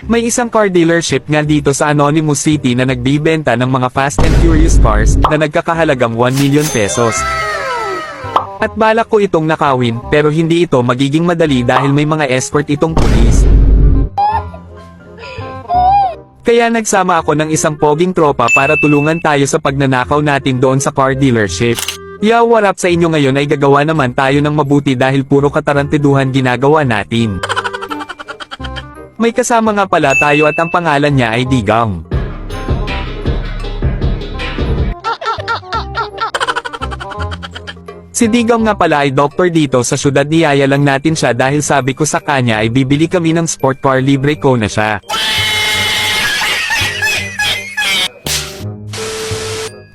May isang car dealership nga dito sa Anonymous City na nagbibenta ng mga Fast and Furious cars na nagkakahalagang 1 million pesos. At balak ko itong nakawin, pero hindi ito magiging madali dahil may mga escort itong pulis. Kaya nagsama ako ng isang poging tropa para tulungan tayo sa pagnanakaw natin doon sa car dealership. Yo, what up sa inyo ngayon ay gagawa naman tayo ng mabuti dahil puro katarantiduhan ginagawa natin. May kasama nga pala tayo at ang pangalan niya ay Digang. Si Digang nga pala ay doktor dito sa syudad. Niyaya lang natin siya dahil sabi ko sa kanya ay bibili kami ng sport car, libre ko na siya.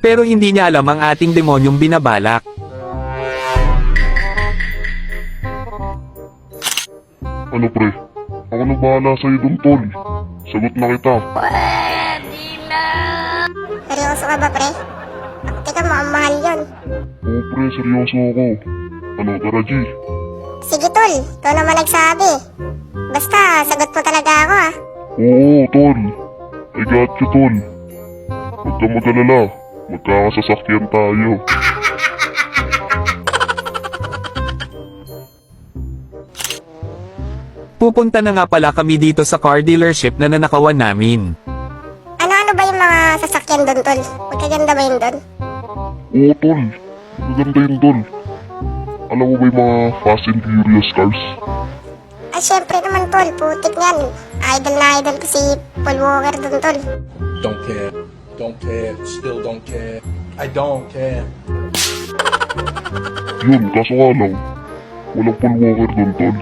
Pero hindi niya alam ang ating demonyong binabalak. Ano pre? Ako na bahala sa'yo dun tol. Sagot na kita. Seryoso ka ba, pre? Teka, mukhang mahal yun. Oo pre, seryoso ako. Ano, tara G? Sige, tol. Ikaw naman nagsabi. Basta, sagot mo talaga ako, ah. Oo tol. I got you tol. Huwag ka mag-alala. Magkakasasakyan tayo. Pupunta na nga pala kami dito sa car dealership na nanakawan namin. Ano-ano ba yung mga sasakyan doon, tol? Magkaganda ba yun doon? Oo tol. Maganda yun tol. Alam mo ba yung mga Fast and Furious cars? Ah, syempre naman, tol. Putik yan. Idol na idol ko si Paul Walker doon, tol. Don't care. Don't care. Still don't care. I don't care. Yun, kaso nga lang. Walang Paul Walker dun tol.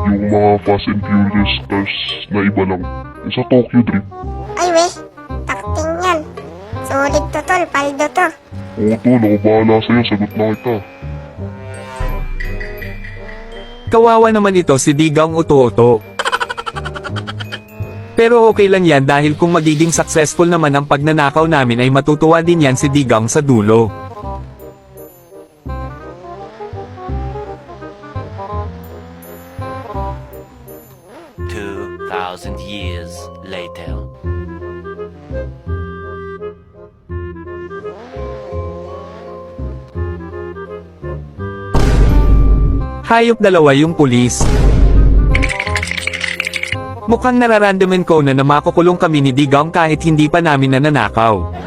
Yung mga Fast and Furious cars na iba lang. Yung sa Tokyo Drift. Ay, weh. Takting yan. Solid to, tol. Paldo to. Oo tol, ako bahala sa'yo. Sagot na kita. Kawawa naman ito si Digang uto-uto. Pero okay lang yan dahil kung magiging successful naman ang pagnanakaw namin ay matutuwa din yan si Digang sa dulo. Years later. Hayop dalawa yung pulis. Mukhang nararamdaman ko na makukulong kami ni Digang kahit hindi pa namin nananakaw.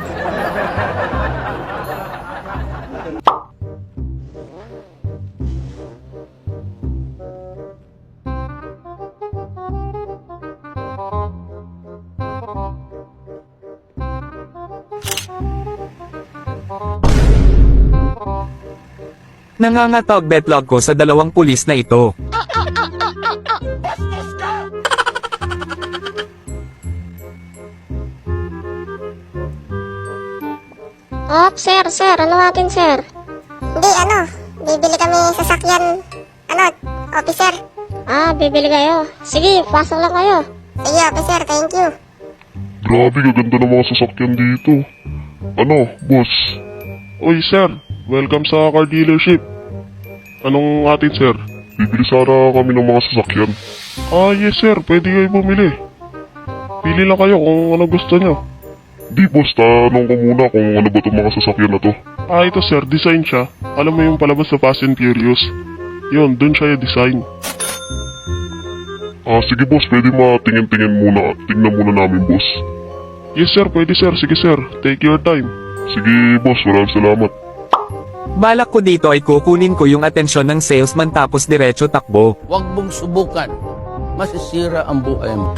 Nangangatog betlog ko sa dalawang pulis na ito. Sir. Ano atin, sir? Hindi, bibili kami sasakyan. Officer? Ah, bibili kayo. Sige, pasok lang kayo. Sige, officer, thank you. Grabe, gaganda ng mga sasakyan dito. Ano, boss? Oy sir, welcome sa car dealership. Anong atin sir? Bibili sana kami ng mga sasakyan. Ah, yes sir, pwede kayo bumili. Pili lang kayo kung ano gusto nyo. Di boss, tanong ko muna kung ano ba itong mga sasakyan na to. Ah, ito sir, design siya. Alam mo yung palabas sa Fast and Furious? Yun, dun siya yung design. Ah, sige boss, pwede matingin-tingin muna. Tingnan muna namin boss. Yes sir, pwede sir. Sige sir, take your time. Sige boss, maraming salamat. Balak ko dito ay kukunin ko yung atensyon ng salesman tapos diretso takbo. Huwag mong subukan. Masisira ang buhay mo.